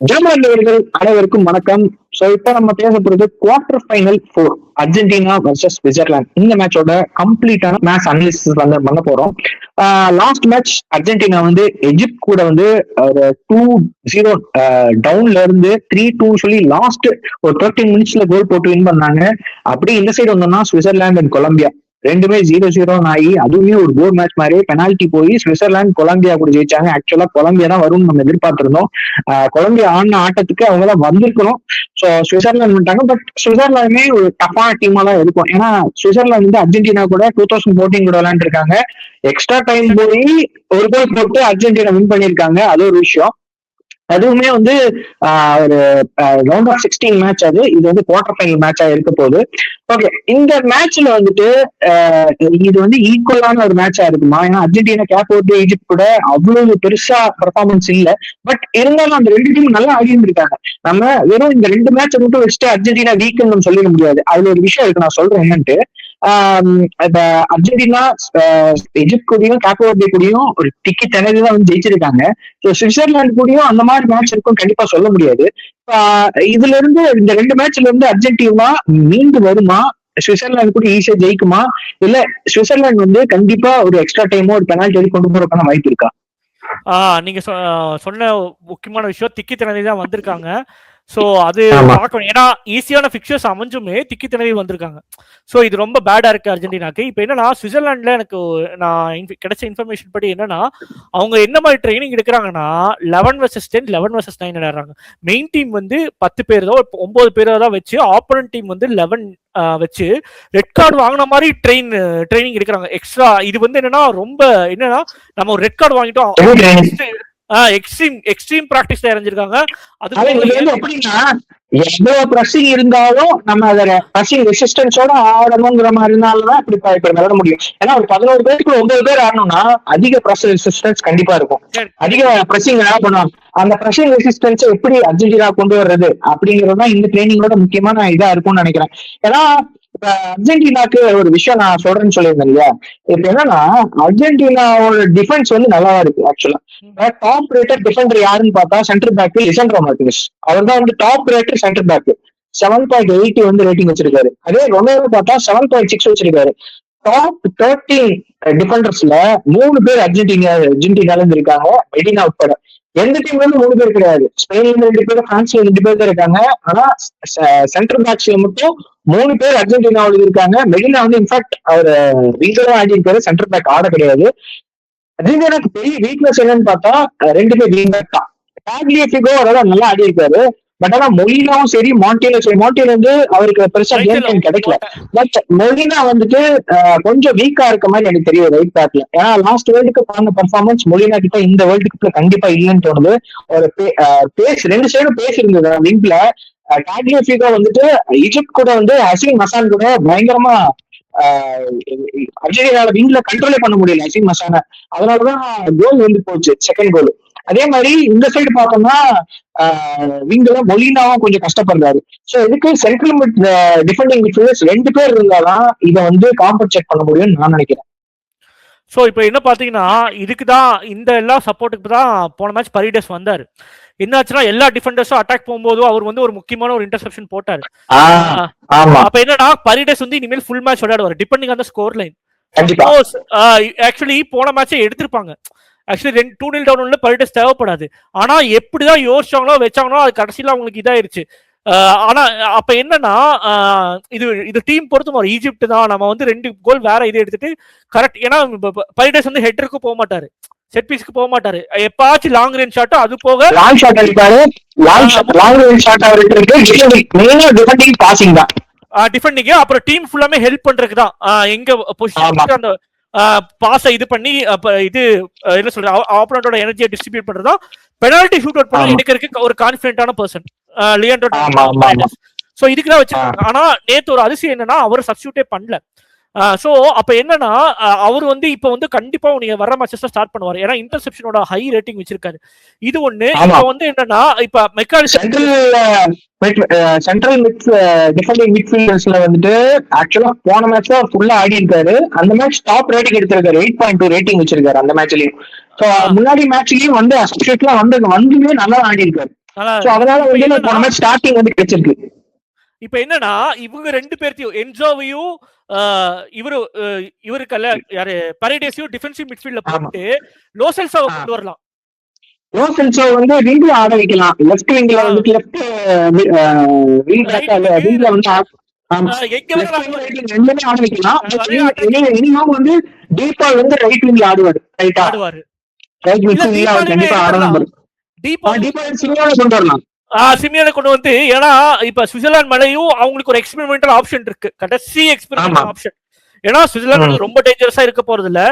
ஜெர்மனியர்கள் அனைவருக்கும் வணக்கம். சோ இப்ப நம்ம பேச போறது quarter final 4 Argentina versus Switzerland. இந்த மேட்சோட கம்ப்ளீட்டான மேட்ச் அனாலிசிஸ் வந்து பண்ண போறோம். லாஸ்ட் மேட்ச் அர்ஜென்டினா வந்து எஜிப்ட் கூட வந்து ஒரு 2-0 டவுன்ல இருந்து 3-2 சொல்லி லாஸ்ட் ஒரு 13 மினிட்ஸ்ல கோல் போட்டு வின் பண்ணாங்க. அப்படி இந்த சைடு வந்தோம்னா சுவிட்சர்லாந்து அண்ட் கொலம்பியா ரெண்டுமே 0-0 ஆகி அதுவுமே ஒரு கோல் மேட்ச் மாதிரி பெனால்டி போய் சுவிட்சர்லாந்து கொலம்பியா கூட ஜெயிச்சாங்க. ஆக்சுவலா கொலம்பியா தான் வரும்னு நம்ம எதிர்பார்த்திருந்தோம். கொலம்பியா ஆடின ஆட்டத்துக்கு அவங்க தான் வந்திருக்கணும். ஸோ சுவிட்சர்லாந்து வந்துட்டாங்க. பட் சுவிட்சர்லாந்துமே ஒரு டஃபான டீமா தான் இருக்கும். ஏன்னா சுவிட்சர்லாந்து வந்து அர்ஜென்டினா கூட 2014 கூட விளையாண்டு இருக்காங்க. எக்ஸ்ட்ரா டைம் போய் ஒரு கோல் போட்டு அர்ஜென்டினா வின் பண்ணியிருக்காங்க. அது ஒரு விஷயம். அதுவுமே வந்து ஒரு ரவுண்ட் ஆஃப் 16 மேட்ச். இது வந்து குவார்டர் ஃபைனல் மேட்சா இருக்க போகுது. ஓகே, இந்த மேட்ச்ல வந்துட்டு இது வந்து ஈக்குவலான ஒரு மேட்சா இருக்குமா? ஏன்னா அர்ஜென்டினா கேப் ஈஜிப்ட் கூட அவ்வளவு பெருசா பெர்ஃபார்மன்ஸ் இல்ல. பட் இருந்தாலும் அந்த ரெண்டு டீம் நல்லா ஆடி இருந்திருக்காங்க. நம்ம வெறும் இந்த ரெண்டு மேட்சை மட்டும் வச்சுட்டு அர்ஜென்டினா வீக்குன்னு சொல்லிட முடியாது. அதுல ஒரு விஷயம் இருக்கு, நான் சொல்றேன் என்னன்ட்டு. இப்ப அர்ஜென்டினா எஜிப்ட் கூடயும் கேப் கூடயும் ஒரு டிக்கி திணறிதான் வந்து ஜெயிச்சிருக்காங்க. ஸோ சுவிட்சர்லாந்து கூடயும் அந்த மாதிரி மேட்ச் இருக்கும் கண்டிப்பா சொல்ல முடியாது. இதுல இருந்து இந்த ரெண்டு மேட்ச்ல இருந்து அர்ஜென்டினா மீண்டு வருமா? சுவிட்சர்லாந்து கூட ஈஸியா ஜெயிக்குமா? இல்ல சுவிட்சர்லாந்து வந்து கண்டிப்பா ஒரு எக்ஸ்ட்ரா டைமோ ஒரு பெனால்டி கொண்டு போறதுக்கான வாய்ப்பு இருக்கா? நீங்க சொன்ன முக்கியமான விஷயம், திக்கி திணறி தான் வந்திருக்காங்க. ஸோ அது பார்க்கணும். ஏன்னா ஈஸியான பிக்சர்ஸ் அமைஞ்சுமே திக்கி திணறி வந்திருக்காங்க. ஸோ இது ரொம்ப பேடா இருக்கு அர்ஜென்டினாக்கு. இப்போ என்னன்னா சுவிட்சர்லாந்துல எனக்கு நான் கிடைச்ச இன்ஃபர்மேஷன் படி என்னன்னா அவங்க என்ன மாதிரி ட்ரைனிங் எடுக்கிறாங்கன்னா 11 vs 10 11 vs 9 விளையாடுறாங்க. மெயின் டீம் வந்து 10 பேர் தான், 9 பேர் தான் வச்சு, ஆப்போனன்ட் டீம் வந்து 11 வச்சு ரெட் கார்டு வாங்கின மாதிரி ட்ரைனிங் எடுக்கிறாங்க எக்ஸ்ட்ரா. இது வந்து என்னன்னா நம்ம ஒரு ரெட் கார்டு வாங்கிட்டோம், எக்ஸ்ட்ரீம் பிராக்டிஸ் இறஞ்சிருக்காங்க. எவ்வளவு பிரஷிங் இருந்தாலும் நம்ம அதை பிரஷிங் ரெசிஸ்டன்ஸோட ஆடணுங்கிற மாதிரி இருந்தால்தான் இப்படி விளையாட முடியும். ஏன்னா ஒரு 11 பேருக்குள்ள 9 பேர் ஆடணும்னா அதிக பிரஷர் ரெசிஸ்டன்ஸ் கண்டிப்பா இருக்கும். அதிக பிரஷிங் என்ன பண்ணுவோம், அந்த பிரஷிங் ரெசிஸ்டன்ஸ் எப்படி அர்ஜென்டினா கொண்டு வர்றது அப்படிங்கறதுதான் இந்த ட்ரைனிங்கோட முக்கியமான இதா இருக்கும்னு நினைக்கிறேன். ஏன்னா இப்ப அர்ஜென்டினாக்கு ஒரு விஷயம் நான் சொல்றேன்னு சொல்லியிருந்தேன் இல்லையா? இப்ப என்னன்னா அர்ஜென்டினாவோட டிஃபென்ஸ் வந்து நல்லா இருக்கு. ஆக்சுவலா டாப் ரேட்டட் டிஃபெண்டர் யாருன்னு பார்த்தா சென்டர் பேக் லிசண்ட்ரோ மார்டினஸ். அவர் தான் வந்து டாப் ரேட்டட் சென்டர் பேக். 7.80 வந்து ரேட்டிங் வச்சிருக்காரு. அதே ரொமேரோ பார்த்தா 7.6 வச்சிருக்காரு. டாப் 13 டிஃபெண்டர்ஸ்ல 3 பேர் அர்ஜென்டினால இருந்து இருக்காங்க, மெடினா உட்பட. எந்த டீம்ல இருந்து 3 பேர் கிடையாது. ஸ்பெயின்ல இருந்து 2 பேர், பிரான்ஸ்ல 2 பேர் தான் இருக்காங்க. ஆனா சென்ட்ரல் பேக்ஸ்ல மட்டும் 3 பேர் அர்ஜென்டினாவில் இருக்காங்க. மெடினா வந்து இன்ஃபேக்ட் அவர் வீக்கரா ஆடி இருக்காரு, சென்டர் பேக் ஆட கிடையாது. அர்ஜென்டினாக்கு பெரிய வீக்னஸ் என்னன்னு பார்த்தா 2 பேர் வீங் பேக் தான். டாக்லியஃபிகோ அதெல்லாம் நல்லா ஆடி இருக்காரு. பட் ஆனா மொலினாவும் சரி, மாண்டியலும் சரி, மாண்டியல் வந்து அவருக்கு பெருசா கேம் டைம் கிடைக்கல. பட் மொலினா வந்துட்டு கொஞ்சம் வீக்கா இருக்க மாதிரி எனக்கு தெரியும் ரைட் பேக்ல. ஏன்னா லாஸ்ட் வேர்ல்டு கப் ஆன பர்ஃபார்மன்ஸ் மொலினா கிட்ட இந்த வேர்ல்டு கப்ல கண்டிப்பா இல்லைன்னு தோணுது. ஒரு பேஸ் ரெண்டு சைடும் பேஸ் இருந்தது விங்ல. டாக்லியஃபிகோ வந்துட்டு ஈஜிப்ட் கூட வந்து ஹசீன் மசான் கூட பயங்கரமா அர்ஜென்டினால விங்ல கண்ட்ரோலே பண்ண முடியல ஹசீன் மசான. அதனாலதான் கோல் வந்து போச்சு, செகண்ட் கோல். அதே மாதிரி இந்த சைடு பார்த்தோம்னா விங்ல மொலினாவும் கொஞ்சம் கஷ்டப்படுறாரு. சோ இதுக்கு சென்ட்ரல் டிஃபெண்டிங் மிட்ஃபீல்டர்ஸ் 2 பேர் இருந்தாதான் இதை வந்து காம்பன்சேட் பண்ண முடியும்னு நான் நினைக்கிறேன். ஸோ இப்போ என்ன பார்த்தீங்கன்னா இதுக்குதான் இந்த எல்லா சப்போர்ட்டுக்கு தான் போன மேட்ச் பரிடஸ் வந்தாரு. என்னாச்சுன்னா எல்லா டிஃபெண்டர்ஸும் அட்டாக் போகும்போதும் அவர் வந்து ஒரு முக்கியமான ஒரு இன்டர்செப்ஷன் போட்டாரு. அப்ப என்னன்னா பரிடஸ் வந்து இனிமேல் ஃபுல் மேட்ச் விளையாடுவார் depending on the score line. Actually போன மேட்சே எடுத்திருப்பாங்க. ஆக்சுவலி 2-0 டவுன்ல பரிடஸ் தேவைப்படாது. ஆனா எப்படிதான் யோசிச்சாங்களோ வச்சாங்களோ அது கடைசியில அவங்களுக்கு இதாயிருச்சு. ஆனா அப்ப என்னன்னா இது டீம் பொறுத்து மாதிரி ஈஜிப்ட் தான் நம்ம வந்து 2 கோல் வேற இது எடுத்துட்டு கரெக்ட். ஏன்னா பரிடஸ் வந்து ஹெட்டருக்கு போக மாட்டாரு, செட் பீஸ்க்கு போக மாட்டாரு. எப்பாச்சும் லாங் ரேஞ்ச் ஷாட், அது போக லாங் ஷாட் அடிப்பாரு. லாங் ரேஞ்ச் ஷாட் அவருக்கு இருக்கு. மெயினா டிஃபெண்டிங் பாசிங் தான். டிஃபெண்டிங் அப்புறம் டீம் ஃபுல்லாமே ஹெல்ப் பண்றதுக்கு தான். எங்க பொசிஷன் அந்த பாஸை இது பண்ணி இது என்ன சொல்ற ஆப்போனன்ட்டோட எனர்ஜியை டிஸ்ட்ரிபியூட் பண்றதா. பெனால்டி ஷூட் அவுட் பண்ண எடுக்கிறதுக்கு ஒரு கான்ஃபிடென்ட்டான பர்சன் லியண்ட்ரோ. சோ இதுக்கு தான் வச்சிருக்காங்க. ஆனா நேத்து ஒரு அதிசயம் என்னன்னா அவர் சப்ஸ்டியூட்டே பண்ணல. சோ அப்ப என்னன்னா அவர் வந்து இப்ப வந்து கண்டிப்பா நீங்க வர மேட்சஸ் ஸ்டார்ட் பண்ணுவாரு. ஏன்னா இன்டர்செப்ஷனோட ஹை ரேட்டிங் வச்சிருக்காரு. இது ஒண்ணு. இப்ப வந்து என்னன்னா இப்ப சென்ட்ரல் டிஃபெண்டிங் மிட்ஃபீல்டர்ஸ்ல வந்துட்டு ஆக்சுவலா போன மேட்ச்ல ஃபுல்லா ஆடி இருக்காரு. அந்த மேட்ச் டாப் ரேட்டிங் எடுத்திருக்காரு, 8.2 ரேட்டிங் வச்சிருக்காரு அந்த மேட்ச்லயும். முன்னாடி மேட்ச்லயும் வந்து அசோசியேட்லாம் வந்துமே நல்லா ஆடி இருக்காரு. சோ அதனால வந்து போன மேட்ச் ஸ்டார்டிங் வந்து கிடைச்சிருக்கு. இப்ப என்னன்னா இவங்க 2 பேர்த்தையும் என்ஜோவையும் இவருக்கல்ல யாரு பரேடேஸையும் டிஃபென்சிவ் மிட்ஃபீல்ட்ல போட்டு லோசெல்ஸாவை கொண்டு வரலாம். லோசெல்ஸோ வந்து விங்ல ஆட வைக்கலாம். லெஃப்ட் விங்ல வந்து லெஃப்ட் விங் விங்ல வந்து ரெண்டுமே ஆட வைக்கலாம். மினிமம் வந்து டீப்பா வந்து ரைட் விங்ல ஆடுவாரு. ரைட்டா ஆடுவாரு. ரைட் விங்ல அவர் கண்டிப்பா ஆடணும். டீப்பா சிமியோனை கொண்டு வரலாம். சிமியோனை கொண்டு வந்து, ஏன்னா இப்ப சுவிட்சர்லாந்து மேலயும் அவங்களுக்கு ஒரு எக்ஸ்பெரிமெண்டல் ஆப்ஷன் இருக்கு, கடைசி எக்ஸ்பெரிமெண்டல் ஆப்ஷன். ஏன்னா சுவிட்சர்லாந்து ரொம்ப டேஞ்சரஸா இருக்க போறது இல்ல.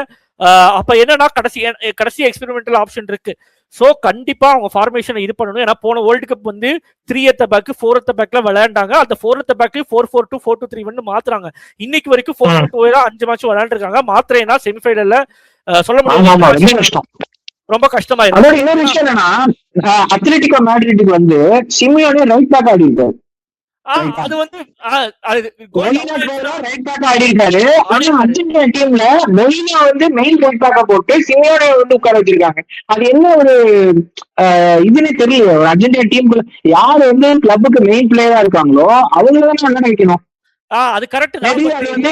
அப்ப என்னன்னா கடைசி எக்ஸ்பெரிமெண்டல் ஆப்ஷன் இருக்கு. சோ கண்டிப்பா அவங்க ஃபார்மேஷனை இது பண்ணணும். ஏன்னா போன வேர்ல்டு கப் வந்து 3 at the back 4 at the backல விளையாண்டாங்க. அந்த 4 at the back 4-4-2 4-2-3-1 மாத்துறாங்க. இன்னைக்கு வரைக்கும் 4-2 5 மேட்ச் விளையாண்டுருக்காங்க. மாத்திரேனா செமிஃபைனல்ல சொல்ல முடியாது, ரொம்ப கஷ்டமாயிரும். அதோட இன்னொரு விஷயம் என்னன்னா, அத்லெட்டிகோ மேட்ரிட்டுக்கு வந்து சிமியோனே ரைட் பேக் ஆடி இருக்காரு. அது வந்து ரைட் பேக் ஆடி இருக்காரு. ஆனா அர்ஜென்டினா டீம்ல மெயினா வந்து மெயின் ரைட் பேக்கா போட்டு சிமியோனே வந்து உட்கார வச்சிருக்காங்க. அது என்ன ஒரு இதுன்னு தெரியல. ஒரு அர்ஜென்டினா டீமுக்குள்ள யாரு வந்து கிளப்புக்கு மெயின் பிளேயரா இருக்காங்களோ அவங்களதான் நல்லா வைக்கணும். அது கரெக்ட். அது வந்து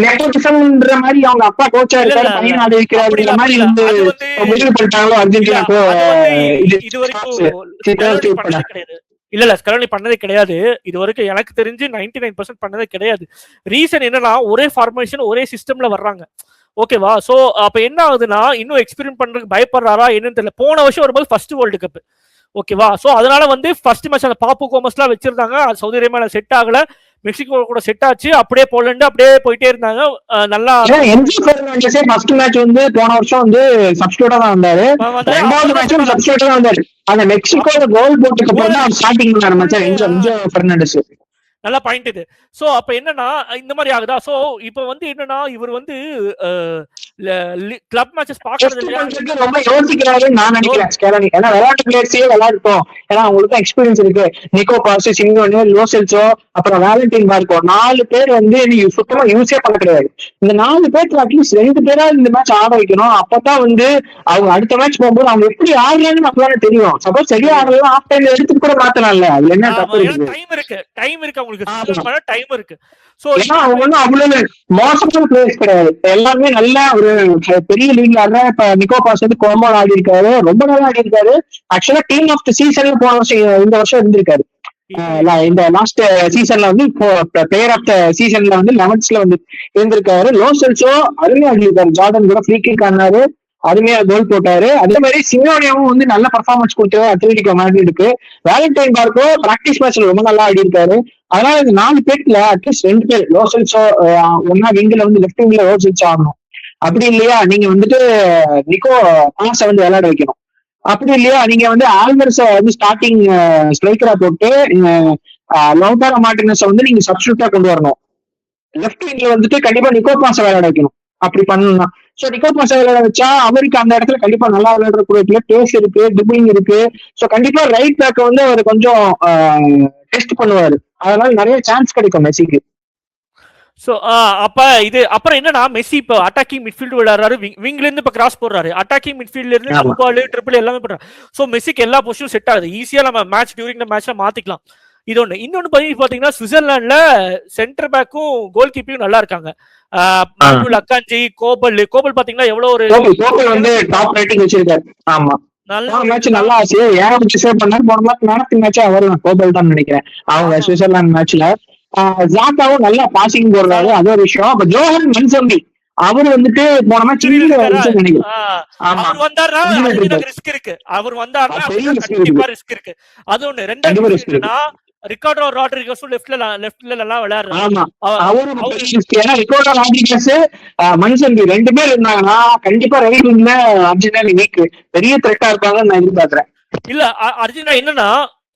நெப்போட்டிசம்ன்ற மாதிரி அவங்க அப்பா கோச்சா இருக்காரு, பையன் ஆட வைக்கிறாருன்ற மாதிரி வந்து முடிவு பண்ணிட்டாங்களோ அர்ஜென்டினாக்கு. இது வரைக்கும் கிடையாது. இல்ல ஸ்கலோனி பண்ணதே கிடையாது. இது வரைக்கும் எனக்கு தெரிஞ்சு 99% பண்ணதே கிடையாது. ரீசன் என்னன்னா, ஒரே ஃபார்மேஷன் ஒரே சிஸ்டம்ல வர்றாங்க. ஓகேவா? சோ அப்ப என்ன ஆகுதுன்னா, இன்னும் எக்ஸ்பீரியன்ஸ் பண்றதுக்கு பயப்படுறாரா என்னன்னு தெரியல. போன வருஷம் வரும்போது ஃபர்ஸ்ட் வேர்ல்டு கப், ஓகேவா? சோ அதனால வந்து ஃபர்ஸ்ட் மேட்ச் அந்த பாப்பு கோமஸ்லாம் வச்சிருந்தாங்க. சவுதி அரேபியால செட் ஆகல, மெக்சிகோ கூட செட் ஆச்சு. அப்படியே போலந்து அப்படியே போயிட்டே இருந்தாங்க. நல்லா ஃபர்ஸ்ட் மேட்ச் வந்து போன வருஷம் வந்து சப்ஸ்டிட்யூட்டா தான் வந்தாரு. ரெண்டாவது மேட்சும் சப்ஸ்டிட்யூட்டா தான் வந்தாரு. அந்த மெக்சிகோல கோல் போட்டுக்கு அப்புறம் தான் ஸ்டார்டிங் ஆரம்பிச்சார் என்ஜோ பெர்னாண்டஸ். நல்ல பாயிண்ட் இது. சோ அப்ப என்னன்னா இந்த மாதிரி ஆகுதா? சோ இப்ப வந்து என்னன்னா இவர் வந்து கிளப் மேட்சஸ் பாக்குறது ரொம்ப யோசிக்கிறாருன்னு நான் நினைக்கிறேன் ஸ்கேலனி. ஏன்னா விளையாட்டு பிளேயர்ஸே விளையாடுறோம், ஏன்னா அவங்களுக்கு எக்ஸ்பீரியன்ஸ் இருக்கு. நிக்கோ பாஸ், சிமியோனே, லோசெல்ஸோ, அப்புறம் வேலண்டின் மார்க்கோ, 4 பேர் வந்து சுத்தமா யூஸே பண்ண கிடையாது. இந்த 4 பேருக்கு அட்லீஸ்ட் 2 பேரா இந்த மேட்ச் ஆட வைக்கணும். அப்பதான் வந்து அவங்க அடுத்த மேட்ச் போகும்போது அவங்க எப்படி ஆடுறாங்கன்னு மக்களால தெரியும். சப்போஸ் சரியா ஆடுறதும் ஆஃப் டைம்ல எடுத்துட்டு கூட மாத்தலாம்ல. அதுல என்ன தப்பு இருக்கு? டைம் இருக்கு அவங்களுக்கு, டைம் இருக்கு. சோ அவங்க ஒன்னும் அவ்வளவு மோசமான பிளேயர்ஸ் கிடையாது. எல்லாமே நல்ல ஒரு பெரிய லீக்ல ஆடுற. இப்ப நிக்கோ பாஸ் வந்து கோமால் ஆடி இருக்காரு, ரொம்ப நல்லா ஆடி இருக்காரு. ஆக்சுவலா டீம் ஆஃப் தி சீசன்ல போன வருஷம் இந்த வருஷம் இருந்திருக்காரு. இந்த லாஸ்ட் சீசன்ல வந்து பிளேயர் ஆஃப் த சீசன்ல வந்து 11th வந்து இருந்திருக்காரு. லோசெல்ஸோ அருமையா ஆடி இருக்காரு. ஜார்டன் கூட ஃப்ரீ கிக் ஆனாரு, அருமையா கோல் போட்டாரு. அதே மாதிரி சிமியோனியாவும் வந்து நல்ல பர்ஃபார்மன்ஸ் கொடுத்தாரு அத்லெட்டிகோ மேட்ரிட்டுக்கு. வேலண்டைன் மார்க்கோ பிராக்டிஸ் மேட்ச்ல ரொம்ப நல்லா ஆடி இருக்காரு. அதனால இந்த 4 பேர்ல அட்லீஸ்ட் 2 பேர் லோசெல்ஸோ ஒன்னா விங்ல வந்து லெஃப்ட் விங்ல லோசெல்ஸோ ஆகணும். அப்படி இல்லையா நீங்க வந்துட்டு நிக்கோ பாஸை வந்து விளையாட வைக்கணும். அப்படி இல்லையா நீங்க வந்து ஆல்வர்ஸ வந்து ஸ்டார்டிங் ஸ்ட்ரைக்கரா போட்டு லவுட்டாரோ மார்டினஸை வந்து நீங்க சப்ஸ்டிட்யூட்டா கொண்டு வரணும். லெஃப்ட் விங்ல வந்துட்டு கண்டிப்பா நிக்கோ பாஸை விளையாட வைக்கணும். அப்படி பண்ணலாம். சோ நிக்கோ பாஸை விளையாட வச்சா அவருக்கு அந்த இடத்துல கண்டிப்பா நல்லா விளையாடுறக்கூடிய பேஸ் இருக்கு, டிபிளிங் இருக்கு. சோ கண்டிப்பா ரைட் பேக் வந்து அவர் கொஞ்சம் டெஸ்ட் பண்ணுவாரு. அதனால நிறைய சான்ஸ் கிடைக்கும் மெஸ்ஸிக்கு. சோ அப்ப இது அப்புறம் என்னன்னா, மெஸ்ஸி இப்ப அட்டாக்கிங் மிட்ஃபீல்ட் விளையாடுறாரு, விங்ல இருந்து இப்ப கிராஸ் போடுறாரு, அட்டாக்கிங் மிட்ஃபீல்ட்ல இருந்து ஃபுட்பால் ட்ரிபிள் எல்லாமே பண்றாரு. சோ மெஸ்ஸிக்கு எல்லா பொசிஷனும் செட் ஆகுது. ஈஸியா நம்ம மேட்ச் டியூரிங் த மேட்ச்ல மாத்திக்கலாம். இது ஒண்ணு. இன்னொன்னு பாத்தீங்கன்னா சுவிட்சர்லாந்துல சென்டர் பேக்கும் கோல் கீப்பிங்கும் நல்லா இருக்காங்க. அக்காஞ்சி, கோபல் பாத்தீங்கன்னா எவ்வளவு ஒரு வந்து டாப் ரேட்டிங் வச்சிருக்காரு. ஆமா, மேட்ச் நல்லா ஆச்சு. ஏகப்பட்ட சேவ் பண்ணாரு. போன match man of the match அவர் கோபல் தான் நினைக்கிறேன். அவங்க சுவிட்சர்லாந்து மேட்ச்ல ஜாக்காவும் நல்லா பாசிங் போடுறாரு, அது ஒரு விஷயம். அப்ப ஜோஹன் மன்சம்பி அவர் வந்துட்டு போன மேட்ச் நினைக்கிறேன். அவர் வந்தாருன்னா கண்டிப்பா ரிஸ்க் இருக்கு. அது ஒண்ணு. ரெண்டாவது ரிகார்டோ ராட்ரிகஸ் லெஃப்ட்ல நல்லா விளையாடுறாரு. ஆமா, அவரும் ஏன்னா ரிகார்டோ ராட்ரிகஸ் மன்சம்பி 2 பேர் இருந்தாங்கன்னா கண்டிப்பா ரைட் விங்ல அர்ஜென்டினா வீக் பெரிய த்ரெட்டா இருப்பாங்கன்னு நான் எதிர்பார்க்கிறேன். இல்ல அர்ஜென்டினா என்னன்னா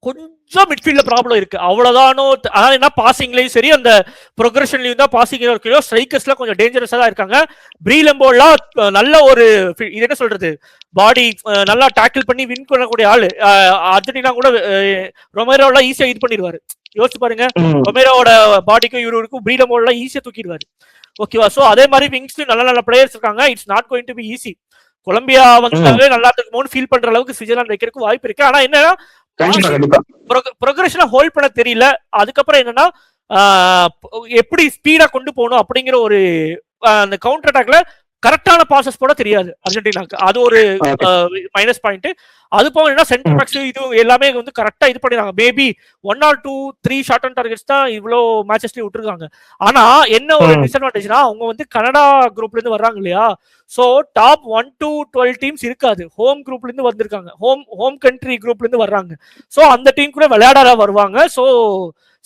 கொஞ்சம் மிட்ஃபீல்ட்ல ப்ராப்ளம் இருக்கு, அவ்வளவுதானோ. அதாவது என்ன, பாசிங்லயும் சரி அந்த ப்ரொக்ரஷன்லயும் தான் பாசிங் இருக்கு. ஸ்ட்ரைக்கர்ஸ்லாம் கொஞ்சம் டேஞ்சரஸா தான் இருக்காங்க. பிரீலம்போலாம் நல்ல ஒரு இது என்ன சொல்றது, பாடி நல்லா டேக்கிள் பண்ணி வின் பண்ணக்கூடிய ஆளு. அர்ஜென்டினா கூட ரொமேரோலாம் ஈஸியா இது பண்ணிடுவாரு. யோசிச்சு பாருங்க, ரொமேரோட பாடிக்கும் இவருக்கும் பிரீலம்போலாம் ஈஸியா தூக்கிடுவாரு. ஓகேவா? சோ அதே மாதிரி விங்ஸ்லயும் நல்ல நல்ல பிளேயர்ஸ் இருக்காங்க. It's not going to be easy. Colombia வந்து நல்லா இருக்குமோன்னு ஃபீல் பண்ற அளவுக்கு சுவிட்சர்லாந்து வைக்கிறதுக்கு வாய்ப்பு இருக்கு. ஆனா என்னன்னா ப்ரொக்ரஷனை ஹோல்ட் பண்ண தெரியல. அதுக்கப்புறம் என்னன்னா எப்படி ஸ்பீடா கொண்டு போகணும் அப்படிங்கிற ஒரு அந்த கவுண்டர் அட்டாக்ல கரெக்டான பாசஸ் போட தெரியாது அர்ஜென்டினாக்கு. அது ஒரு மைனஸ் பாயிண்ட். அது போக என்ன சென்டர் பேக்ஸ் இது எல்லாமே வந்து கரெக்டா இது பண்ணிருக்காங்க. Maybe 1 or 2 3 shot on targets தான் இவ்வளோ மேட்சஸ்லயும் விட்டுருக்காங்க. ஆனா என்ன ஒரு டிஸ்அட்வான்டேஜ்னா அவங்க வந்து கனடா குரூப்ல இருந்து வர்றாங்க இல்லையா, சோ டாப் 1 to 12 டீம்ஸ் இருக்காது. ஹோம் குரூப்ல இருந்து வந்திருக்காங்க, ஹோம் கண்ட்ரி குரூப்ல இருந்து வர்றாங்க. சோ அந்த டீம் கூட விளையாட வருவாங்க. சோ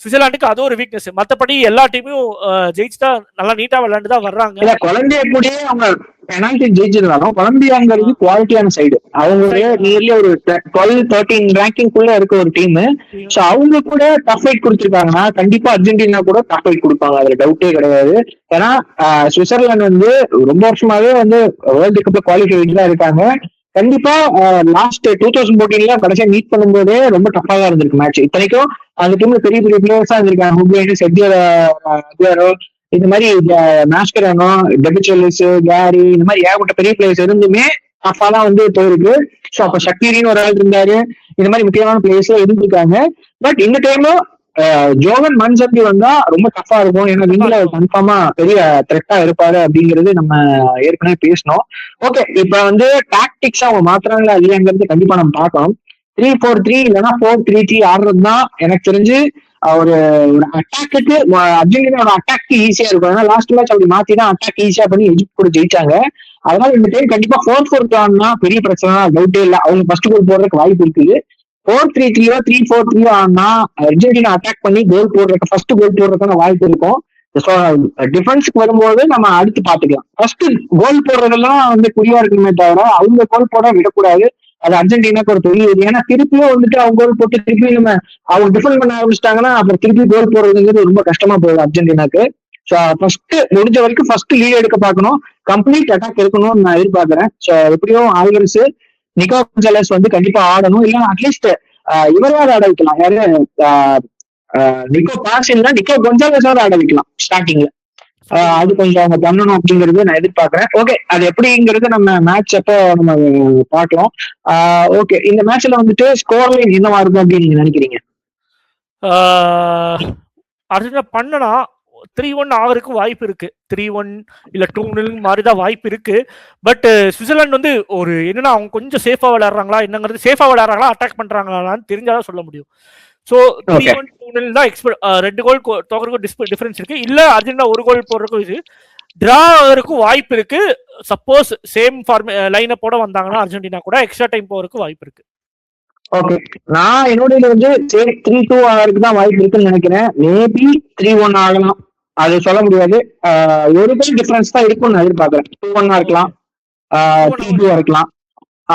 சுவிட்சர்லாந்துக்கு அது ஒரு வீக்னஸ். மத்தபடி எல்லா டீமும் ஜெயிச்சுதான் நல்லா நீட்டா விளையாண்டு தான் வர்றாங்க. கொலம்பியா கூட அவங்க பெனால்டி ஜெயிச்சிருந்தாலும் கொலம்பியாங்கிறது குவாலிட்டியான சைடு. அவங்க நியர்லி ஒரு 12-13 ரேங்கிங்குள்ள இருக்க ஒரு டீம். சோ அவங்க கூட டஃப் ஃபைட் கொடுத்துருக்காங்கன்னா கண்டிப்பா அர்ஜென்டினா கூட டஃப் ஃபைட் கொடுப்பாங்க, அதுல டவுட்டே கிடையாது. ஏன்னா சுவிட்சர்லாந்து வந்து ரொம்ப வருஷமாவே வந்து வேர்ல்டு கப்ல குவாலிஃபை தான் இருக்காங்க. கண்டிப்பா லாஸ்ட் 2014 கடைசியா மீட் பண்ணும்போதே ரொம்ப டஃபா தான் இருந்திருக்கு மேட்ச். இத்தனைக்கும் அந்த டீம்ல பெரிய பெரிய பிளேயர்ஸா இருந்திருக்காங்க. இந்த மாதிரி மாஸ்கரானோ, டெபிச்செல்லிஸ், கேரி, இந்த மாதிரி ஏகப்பட்ட பெரிய பிளேயர்ஸ் இருந்துமே டஃபா தான் வந்து போயிருக்கு. ஸோ அப்ப ஷக்கீரின்னு ஒரு ஆள் இருந்தாரு. இந்த மாதிரி முக்கியமான பிளேயர்ஸ் எல்லாம் இருந்திருக்காங்க. பட் இந்த டைமும் ஜோவன் மன்சர்வி வந்தா ரொம்ப டஃபா இருக்கும். ஏன்னா விங்கில கன்ஃபார்மா பெரிய த்ரெட்டா இருப்பாரு அப்படிங்கிறது நம்ம ஏற்கனவே பேசணும். ஓகே, இப்ப வந்து டாக்டிக்ஸ் அவங்க மாத்திராங்களா இல்லையாங்கிறது கண்டிப்பா நம்ம பார்க்கணும். 3-4-3 இல்லைன்னா 4-3-3 ஆடுறது தான் எனக்கு தெரிஞ்சு ஒரு அட்டாக்கு அர்ஜென்டினாவோட அட்டாக்கு ஈஸியா இருக்கும். ஏன்னா லாஸ்ட் மேட்ச் அப்படி மாத்தி தான் அட்டாக் ஈஸியா பண்ணி எஜிப்ட் கூட ஜெயிச்சாங்க. அதனால இந்த டைம் கண்டிப்பா 4-4 ஆனா பெரிய பிரச்சனை டவுட்டே இல்லை. அவங்க ஃபர்ஸ்ட் கோல் போடுறதுக்கு வாய்ப்பு இருக்குது. 4-3-3 3-4-3 ஆனா அர்ஜென்டினா அட்டாக் பண்ணி கோல் போடுறதுக்கு ஃபர்ஸ்ட் கோல் போடுறதுக்கான வாய்ப்பு இருக்கும். டிஃபென்ஸ்க்கு வரும்போது நம்ம அடுத்து பாத்துக்கலாம். ஃபர்ஸ்ட் கோல் போடுறதெல்லாம் வந்து குறியா இருக்கணுமே தவிர அவங்க கோல் போட விடக்கூடாது. அது அர்ஜென்டினாக்கு ஒரு பெரிய இது. ஏன்னா திருப்பியும் வந்துட்டு அவங்க கோல் போட்டு திருப்பி நம்ம அவங்க டிஃபெண்ட் பண்ண ஆரம்பிச்சிட்டாங்கன்னா அப்புறம் திருப்பி கோல் போடுறதுங்கிறது ரொம்ப கஷ்டமா போகுது அர்ஜென்டினாக்கு. ஸோ ஃபர்ஸ்ட் முடிஞ்ச வரைக்கும் ஃபர்ஸ்ட் லீட் எடுக்க பார்க்கணும், கம்ப்ளீட் அட்டாக் இருக்கணும்னு நான் எதிர்பார்க்கிறேன். ஸோ எப்படியும் ஆல்வர்ஸ், நிக்கோ கொன்சாலஸ் வந்து கண்டிப்பா ஆடணும். இல்ல அட்லீஸ்ட் இவராவது ஆட வைக்கலாம். யாரு நிக்கோ பாஸ் இல்ல நிக்கோ கொன்சாலஸாவது ஆட வைக்கலாம் ஸ்டார்டிங்ல. அது கொஞ்சம் அவங்க பண்ணணும் அப்படிங்கறது நான் எதிர்பார்க்கிறேன். ஓகே, அது எப்படிங்கிறது நம்ம மேட்ச் அப்போ நம்ம பார்க்கலாம். ஓகே, இந்த மேட்ச்ல வந்துட்டு ஸ்கோர் லைன் என்னவா இருக்கும் அப்படின்னு நீங்க நினைக்கிறீங்க? அர்ஜென்டினா பண்ணனா 3-1 ஆகிறதுக்கு வாய்ப்பு இருக்கு. 3-1 இல்ல 2-0 மாதிரிதான் வாய்ப்பு இருக்கு. பட் சுவிட்சர்லாந்து வந்து ஒரு என்னன்னா அவங்க கொஞ்சம் சேஃபா விளையாடுறாங்களா என்னங்கிறது, சேஃபா விளையாடுறாங்களா அட்டாக் பண்றாங்களான்னு தெரிஞ்சாதான் சொல்ல முடியும். சோ 3-1 2-0 தான் எக்ஸ்பெக்ட். 2 கோல் தோக்கறதுக்கு டிஃபரன்ஸ் இருக்கு. இல்ல அர்ஜென்டினா 1 கோல் போடுறதுக்கும் இது டிரா ஆகிறதுக்கும் வாய்ப்பு இருக்கு. சப்போஸ் சேம் லைனப்போட வந்தாங்கன்னா அர்ஜென்டினா கூட எக்ஸ்ட்ரா டைம் போறதுக்கு வாய்ப்பு இருக்கு. ஓகே, நான் என்னோட வந்து சரி 3-2 ஆகிறதுக்கு தான் வாய்ப்பு இருக்குன்னு நினைக்கிறேன். மேபி 3-1 ஆகலாம், அது சொல்ல முடியாது. ஒரு கோல் டிஃபரன்ஸ் தான் இருக்கும்னு நான் எதிர்பார்க்கிறேன். 2-1 இருக்கலாம், 3-2 இருக்கலாம்,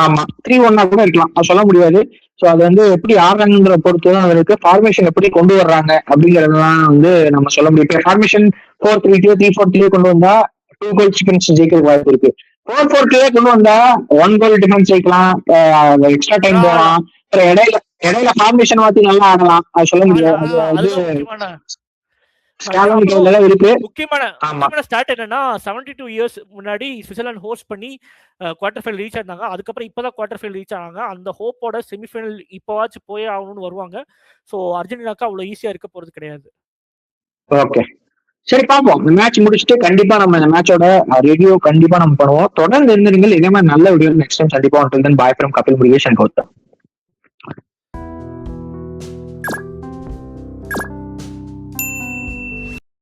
ஆமா 3-1 கூட இருக்கலாம், அது சொல்ல முடியாது. ஸோ அது வந்து எப்படி ஆடுறாங்கிற பொறுத்து தான் இருக்கு. ஃபார்மேஷன் எப்படி கொண்டு வர்றாங்க அப்படிங்கறதுலாம் வந்து நம்ம சொல்ல முடியும். இப்போ ஃபார்மேஷன் 4-3-2 3-4-3 கொண்டு வந்தா 2 கோல் டிஃபரன்ஸ் ஜெயிக்கிறதுக்கு வாய்ப்பு இருக்கு. 4-4-2 கொண்டு வந்தா 1 கோல் டிஃபரன்ஸ் ஜெயிக்கலாம், எக்ஸ்ட்ரா டைம் போகலாம், இடையில ஃபார்மேஷன் மாத்தி நல்லா ஆடலாம், அது சொல்ல முடியாது. முக்கியமான ஸ்டார்ட் என்னன்னா 72 இயர்ஸ் முன்னாடி சுவிட்சர்லாந்து ஹோஸ்ட் பண்ணி குவார்டர் ஃபைனல் ரீச் ஆனாங்க. அதுக்கப்புறம் இப்பதான் குவார்டர் ஃபைனல் ரீச் ஆனாங்க. அந்த ஹோப்போட செமிஃபைனல் இப்போவாச்சும் போயே ஆகணும்னு வருவாங்க. சோ அர்ஜென்டினாக்கு அவ்வளவு ஈஸியா இருக்க போறது கிடையாது. ஓகே, சரி பார்ப்போம். மேட்ச் முடிச்சுட்டு கண்டிப்பா நம்ம இந்த மேட்சோட ரிவ்யூ கண்டிப்பா நம்ம பண்ணுவோம். தொடர்ந்து இருந்தீங்க இதே மாதிரி நல்ல வீடியோ நெக்ஸ்ட் டைம் கண்டிப்பா. Until then, bye from Kapil Murugesh and Gautam.